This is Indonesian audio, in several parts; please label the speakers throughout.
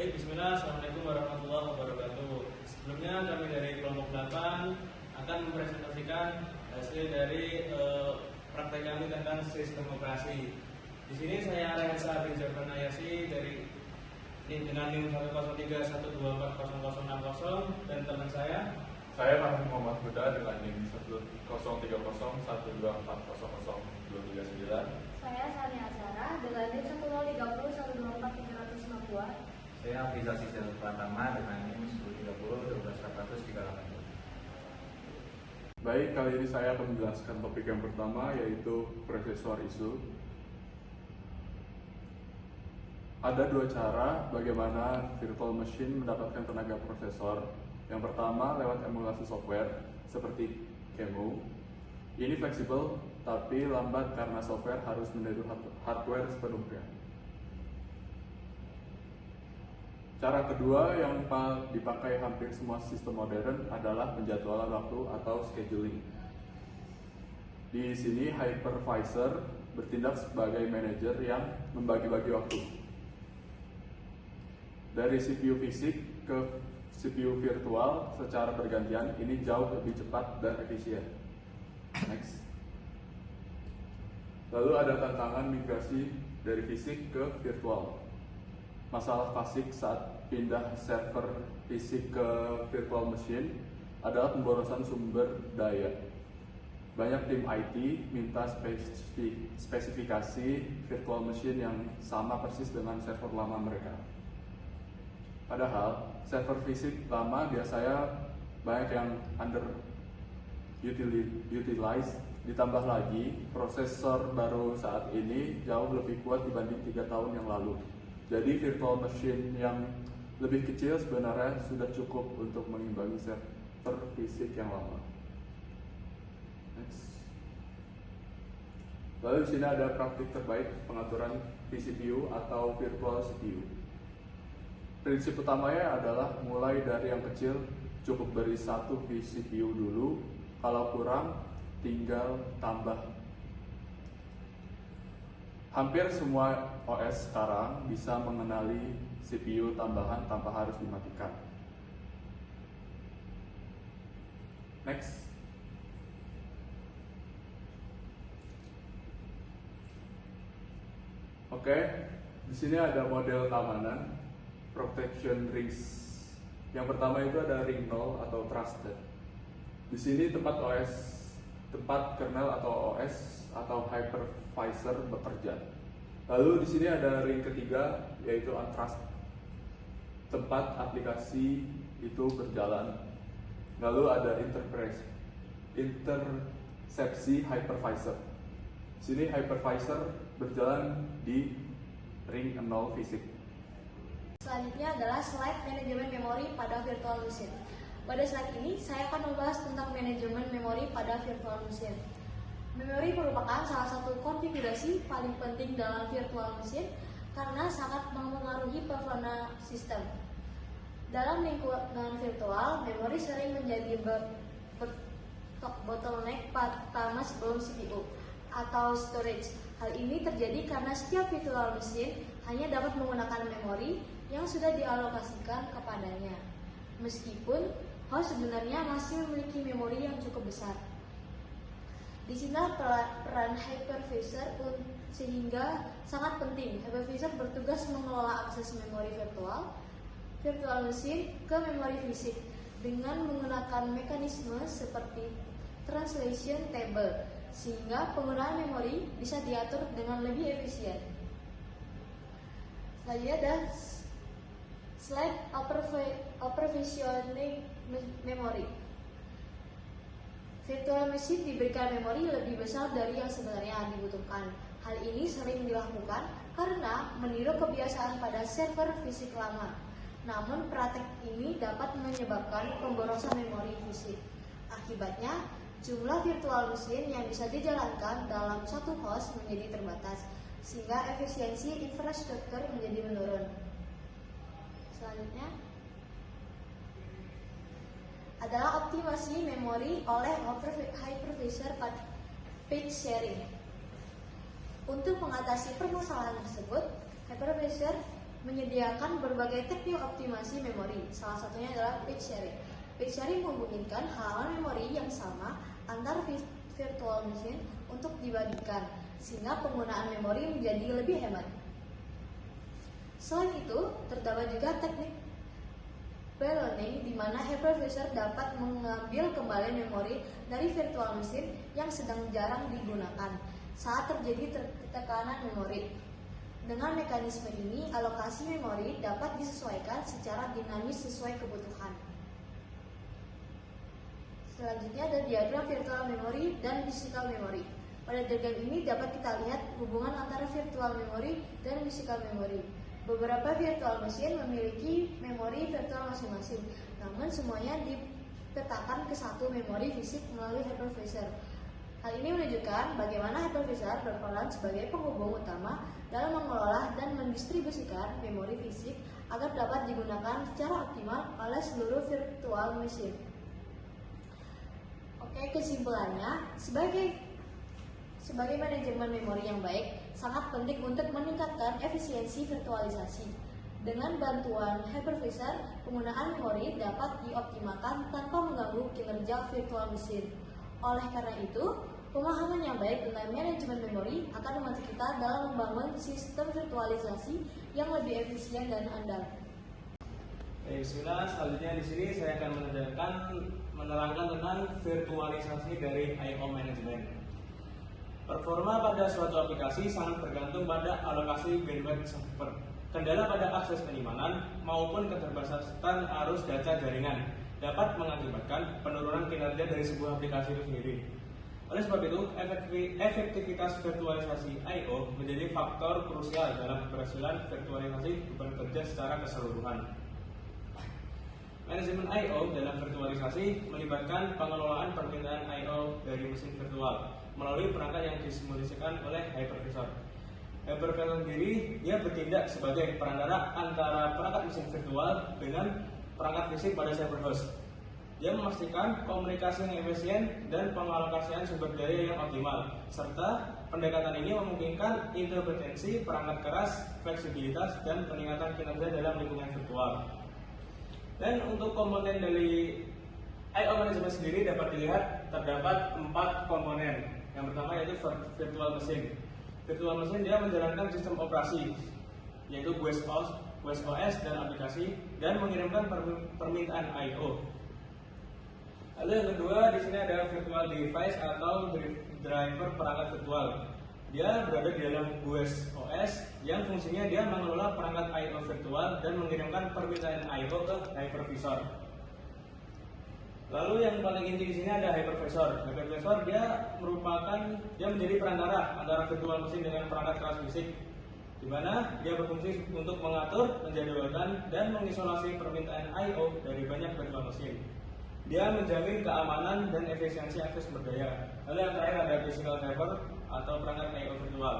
Speaker 1: Baik, bismillah, assalamualaikum warahmatullahi wabarakatuh. Sebelumnya kami dari kelompok 8 akan mempresentasikan hasil dari praktek kami tentang sistem operasi. Di sini saya Rehansa bin Jafar Nayasi dari dengan NIM 103124060 dan teman saya
Speaker 2: Fahmi Muhammad Huda dengan NIM 1030124000239.
Speaker 3: Saya Sani Azhara dengan NIM 10301243052.
Speaker 4: Saya Afrizal Sisil Pratama dengan NIM 103012438.
Speaker 2: Baik, kali ini saya akan menjelaskan topik yang pertama, yaitu prosesor isu. Ada dua cara bagaimana virtual machine mendapatkan tenaga prosesor. Yang pertama lewat emulasi software seperti QEMU. Ini fleksibel tapi lambat karena software harus meniru hardware sepenuhnya. Cara kedua yang dipakai hampir semua sistem modern adalah penjadwalan waktu atau scheduling. Di sini hypervisor bertindak sebagai manajer yang membagi-bagi waktu. Dari CPU fisik ke CPU virtual secara bergantian, ini jauh lebih cepat dan efisien. Next. Lalu ada tantangan migrasi dari fisik ke virtual. Masalah klasik saat pindah server fisik ke virtual machine adalah pemborosan sumber daya. Banyak tim IT minta spesifikasi virtual machine yang sama persis dengan server lama mereka. Padahal server fisik lama biasanya banyak yang underutilized. Ditambah lagi prosesor baru saat ini jauh lebih kuat dibanding 3 tahun yang lalu. Jadi virtual machine yang lebih kecil sebenarnya sudah cukup untuk mengimbangi server fisik yang lama. Next. Lalu di sini ada praktik terbaik pengaturan vCPU atau virtual CPU. Prinsip utamanya adalah mulai dari yang kecil, cukup beri satu vCPU dulu, kalau kurang tinggal tambah. Hampir semua OS sekarang bisa mengenali CPU tambahan tanpa harus dimatikan. Next. Oke, di sini ada model keamanan protection rings. Yang pertama itu ada ring 0 atau trusted. Di sini tempat kernel atau OS atau hypervisor bekerja. Lalu di sini ada ring ketiga yaitu untrusted. Tempat aplikasi itu berjalan. Lalu ada intersepsi hypervisor. Di sini hypervisor berjalan di ring 0 fisik.
Speaker 3: Selanjutnya adalah slide manajemen memori pada virtual machine. Pada slide ini saya akan membahas tentang manajemen memori pada virtual machine. Memori merupakan salah satu konfigurasi paling penting dalam virtual machine karena sangat mempengaruhi performa sistem. Dalam lingkungan virtual, memori sering menjadi bottleneck pertama sebelum CPU atau storage. Hal ini terjadi karena setiap virtual machine hanya dapat menggunakan memori yang sudah dialokasikan kepadanya. Meskipun host sebenarnya masih memiliki memori yang cukup besar. Di sini peran hypervisor sehingga sangat penting. Hypervisor bertugas mengelola akses memori virtual machine ke memori fisik dengan menggunakan mekanisme seperti translation table sehingga penggunaan memori bisa diatur dengan lebih efisien. Selanjutnya ada slide overprovisioning memory. Virtual machine diberikan memori lebih besar dari yang sebenarnya dibutuhkan. Hal ini sering dilakukan karena meniru kebiasaan pada server fisik lama. Namun praktek ini dapat menyebabkan pemborosan memori fisik. Akibatnya, jumlah virtual machine yang bisa dijalankan dalam satu host menjadi terbatas, sehingga efisiensi infrastruktur menjadi menurun. Selanjutnya adalah optimasi memori oleh hypervisor page sharing. Untuk mengatasi permasalahan tersebut, hypervisor menyediakan berbagai teknik optimasi memori. Salah satunya adalah page sharing. Page sharing memungkinkan halaman memori yang sama antar virtual machine untuk dibagikan, sehingga penggunaan memori menjadi lebih hemat. Selain itu, terdapat juga teknik pre-learning di mana hypervisor dapat mengambil kembali memori dari virtual machine yang sedang jarang digunakan saat terjadi tekanan memori. Dengan mekanisme ini, alokasi memori dapat disesuaikan secara dinamis sesuai kebutuhan. Selanjutnya ada diagram virtual memory dan physical memory. Pada diagram ini dapat kita lihat hubungan antara virtual memory dan physical memory. Beberapa virtual machine memiliki memori virtual masing-masing, namun semuanya dipetakan ke satu memori fisik melalui hypervisor. Hal ini menunjukkan bagaimana hypervisor berperan sebagai penghubung utama dalam mengelola dan mendistribusikan memori fisik agar dapat digunakan secara optimal oleh seluruh virtual machine. Oke, kesimpulannya, sebagai manajemen memori yang baik, sangat penting untuk meningkatkan efisiensi virtualisasi. Dengan bantuan hypervisor, penggunaan memori dapat dioptimalkan tanpa mengganggu kinerja virtual machine. Oleh karena itu, pemahaman yang baik tentang manajemen memori akan membantu kita dalam membangun sistem virtualisasi yang lebih efisien dan andal.
Speaker 1: Bismillah, selanjutnya di sini saya akan menerangkan tentang virtualisasi dari I/O management. Performa pada suatu aplikasi sangat bergantung pada alokasi bandwidth server. Kendala pada akses penyimpanan maupun keterbatasan arus data jaringan dapat mengakibatkan penurunan kinerja dari sebuah aplikasi itu sendiri. Oleh sebab itu, efektivitas virtualisasi I/O menjadi faktor krusial dalam keberhasilan virtualisasi bekerja secara keseluruhan. Manajemen I/O dalam virtualisasi melibatkan pengelolaan permintaan I/O dari mesin virtual melalui perangkat yang disimulasikan oleh hypervisor. Hypervisor sendiri dia bertindak sebagai perantara antara perangkat mesin virtual dengan perangkat fisik pada server host. Dia memastikan komunikasi yang efisien dan pengalokasian sumber daya yang optimal, serta pendekatan ini memungkinkan intervensi perangkat keras, fleksibilitas, dan peningkatan kinerja dalam lingkungan virtual. Dan untuk komponen dari I/O management sendiri dapat dilihat terdapat 4 komponen. Yang pertama yaitu virtual machine. Virtual machine dia menjalankan sistem operasi, yaitu OS dan aplikasi, dan mengirimkan permintaan I/O. Lalu yang kedua di sini ada virtual device atau driver perangkat virtual. Dia berada di dalam OS yang fungsinya dia mengelola perangkat I/O virtual dan mengirimkan permintaan I/O ke hypervisor. Lalu yang paling inti di sini ada hypervisor. Hypervisor dia menjadi perantara antara virtual machine dengan perangkat keras fisik, di mana dia berfungsi untuk mengatur, menjadwalkan, dan mengisolasi permintaan I/O dari banyak virtual machine. Dia menjamin keamanan dan efisiensi akses sumber daya. Lalu yang terakhir ada physical server atau perangkat I/O virtual.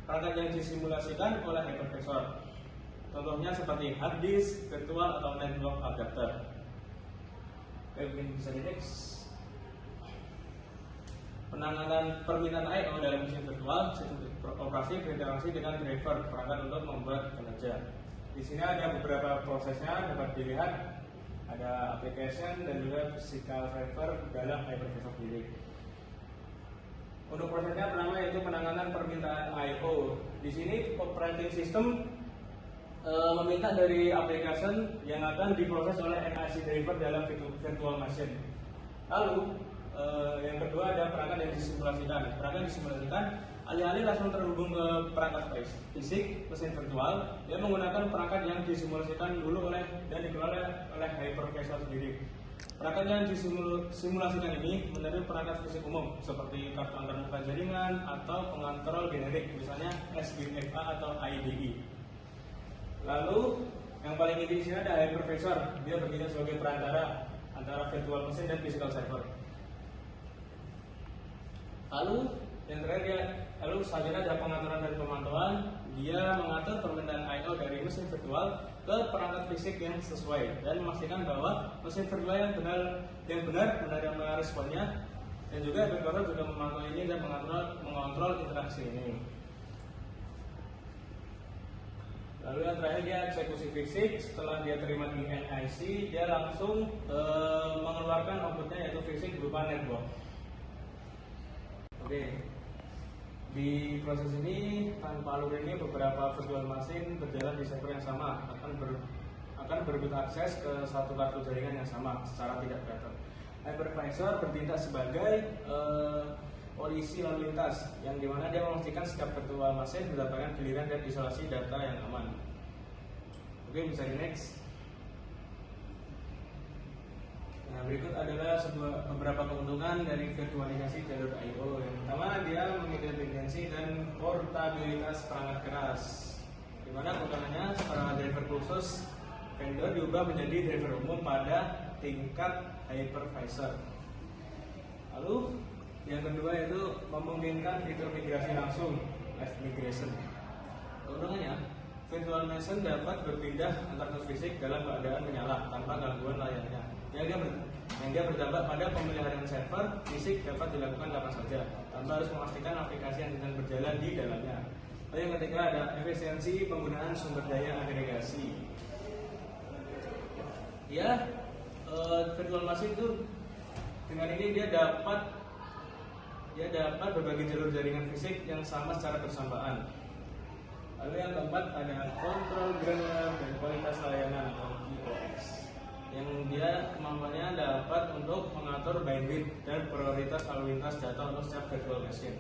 Speaker 1: Perangkat yang disimulasikan oleh hypervisor. Contohnya seperti hard disk, virtual atau network adapter. Mungkin bisa di next. Penanganan permintaan I/O dalam mesin virtual, sistem operasi berinteraksi dengan driver perangkat untuk membuat kinerja. Di sini ada beberapa prosesnya dapat dilihat, ada application dan juga physical server dalam hypervisor sendiri. Untuk prosesnya pertama yaitu penanganan permintaan I/O. Di sini operating system meminta dari application yang akan diproses oleh NIC driver dalam virtual machine. Lalu yang kedua ada perangkat yang disimulasikan. Perangkat yang disimulasikan alih-alih langsung terhubung ke perangkat fisik mesin virtual, dia menggunakan perangkat yang disimulasikan dulu dan dikelola oleh hypervisor sendiri. Perangkat yang disimulasikan ini menerima perangkat fisik umum seperti kartu antarmuka jaringan atau pengontrol generik, misalnya SBFA atau IDE. Lalu yang paling inti di sini ada hypervisor. Dia bertindak sebagai perantara antara virtual machine dan physical server. Lalu yang terakhir selanjutnya ada pengaturan dan pemantauan. Dia mengatur permintaan I/O dari mesin virtual ke perangkat fisik yang sesuai dan memastikan bahwa mesin virtual yang benar menerima responnya, dan juga hypervisor juga memantau ini dan mengontrol interaksi ini. Lalu yang terakhir dia eksekusi fisik. Setelah dia terima di NIC, dia langsung mengeluarkan outputnya yaitu fisik berupa network. Oke. Di proses ini tanpa alur ini beberapa virtual machine berjalan di server yang sama akan berebut akses ke satu kartu jaringan yang sama secara tidak berat. Hypervisor bertindak sebagai polisi lalu lintas yang dimana dia memastikan setiap virtual machine mendapatkan giliran dan isolasi data yang aman. Oke, bisa di next. Nah, berikut adalah beberapa keuntungan dari virtualisasi jalur I/O. Yang pertama, dia mengindependensi dan portabilitas perangkat keras. Dimana keuntungannya setelah driver khusus vendor diubah menjadi driver umum pada tingkat hypervisor. Lalu yang kedua itu memungkinkan fitur migrasi langsung, live migration. Keuntungannya, virtual machine dapat berpindah antar nodes fisik dalam keadaan menyala tanpa gangguan layarnya. Yang dia berdampak pada pemeliharaan server fisik dapat dilakukan kapan saja tanpa harus memastikan aplikasi yang sedang berjalan di dalamnya. Lalu yang ketiga ada efisiensi penggunaan sumber daya agregasi. Ya, virtual machine itu dengan ini dia dapat berbagi jalur jaringan fisik yang sama secara bersamaan. Lalu yang keempat ada kontrol granular dan kualitas layanan atau QoS, yang dia kemampuannya dapat untuk mengatur bandwidth dan prioritas lalu lintas data untuk setiap virtual machine.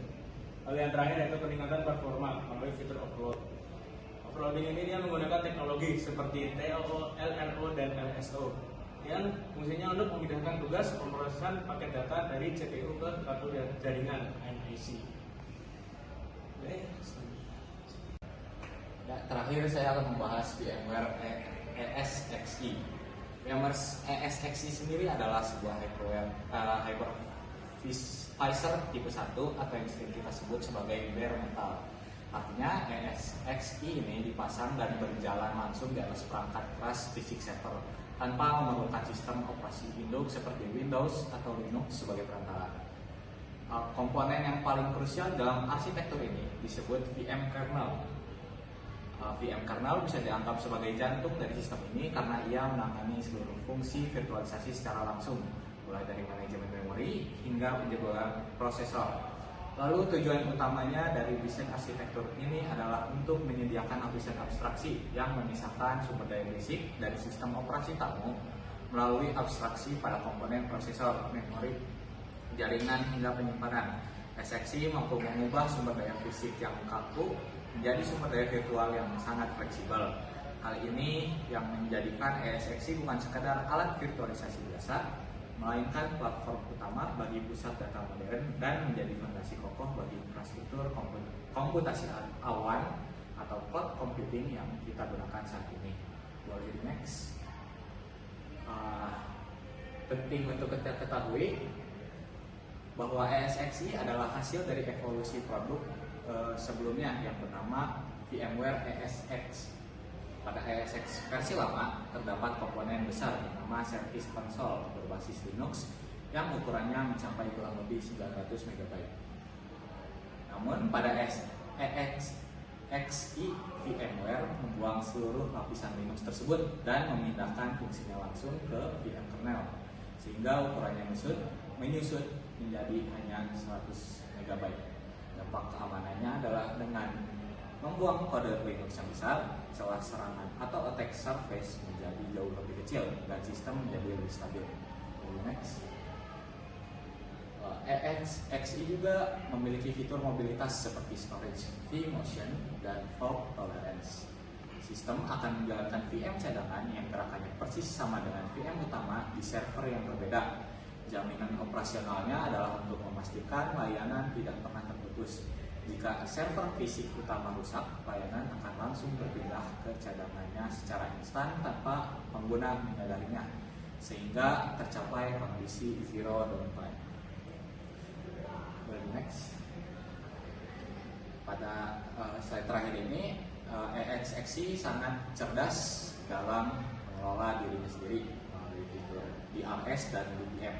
Speaker 1: Lalu yang terakhir yaitu peningkatan performa melalui fitur offload. Offloading ini dia menggunakan teknologi seperti TLO, LRO, dan LSO yang fungsinya untuk memudahkan tugas pemrosesan paket data dari CPU ke kartu jaringan NIC. Oke.
Speaker 5: Ya, terakhir saya akan membahas VMware ESXi. VMware ESXi sendiri adalah sebuah hypervisor tipe 1 atau yang sering kita sebut sebagai bare metal. Artinya ESXi ini dipasang dan berjalan langsung di atas perangkat keras fisik server tanpa memerlukan sistem operasi induk seperti Windows atau Linux sebagai perantara. Komponen yang paling krusial dalam arsitektur ini disebut VM kernel. VM kernel bisa dianggap sebagai jantung dari sistem ini karena ia menangani seluruh fungsi virtualisasi secara langsung, mulai dari manajemen memori hingga penjadwalan prosesor. Lalu tujuan utamanya dari desain arsitektur ini adalah untuk menyediakan lapisan abstraksi yang memisahkan sumber daya fisik dari sistem operasi tamu melalui abstraksi pada komponen prosesor, memori, jaringan hingga penyimpanan. ESXi mampu mengubah sumber daya fisik yang kaku menjadi sumber daya virtual yang sangat fleksibel. Hal ini yang menjadikan ESXi bukan sekadar alat virtualisasi biasa, melainkan platform utama bagi pusat data modern dan menjadi fondasi kokoh bagi infrastruktur komputasi awan atau cloud computing yang kita gunakan saat ini. Boleh next. Penting untuk kita ketahui bahwa ESXi adalah hasil dari evolusi produk sebelumnya yang bernama VMware ESX. Pada ESX versi lama terdapat komponen besar bernama Service Console berbasis Linux yang ukurannya mencapai kurang lebih 900 MB. Namun pada ESXi VMware membuang seluruh lapisan Linux tersebut dan memindahkan fungsinya langsung ke VM kernel sehingga ukurannya menyusut menjadi hanya 100 MB. Dampak keamanannya adalah dengan membuang kode Linux yang besar, celah serangan atau attack surface menjadi jauh lebih kecil dan sistem menjadi lebih stabil. Next. ESXi juga memiliki fitur mobilitas seperti storage, vMotion, dan fault tolerance. Sistem akan menjalankan VM cadangan yang gerakannya persis sama dengan VM utama di server yang berbeda. Jaminan operasionalnya adalah untuk memastikan layanan tidak pernah terputus. Jika server fisik utama rusak, layanan akan langsung berpindah ke cadangannya secara instan tanpa pengguna menyadarinya, sehingga tercapai kondisi zero downtime. Next. Pada slide terakhir ini, ESXi sangat cerdas dalam mengelola dirinya sendiri melalui fitur DRS dan DPM.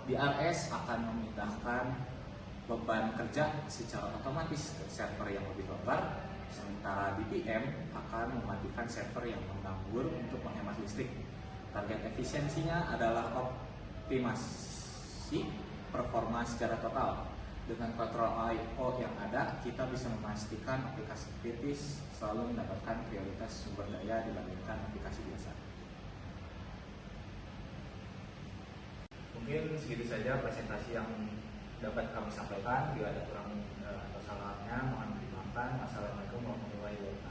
Speaker 5: DRS akan memindahkan beban kerja secara otomatis ke server yang lebih longgar, Sementara BPM akan mematikan server yang menganggur untuk menghemat listrik. Target efisiensinya adalah optimasi performa secara total. Dengan kontrol I/O yang ada, kita bisa memastikan aplikasi kritis selalu mendapatkan prioritas sumber daya dibandingkan aplikasi biasa.
Speaker 4: Mungkin segitu saja presentasi yang dapat kami sampaikan. Bila ada kurang atau salahnya mohon dimaafkan. Wassalamualaikum warahmatullahi wabarakatuh.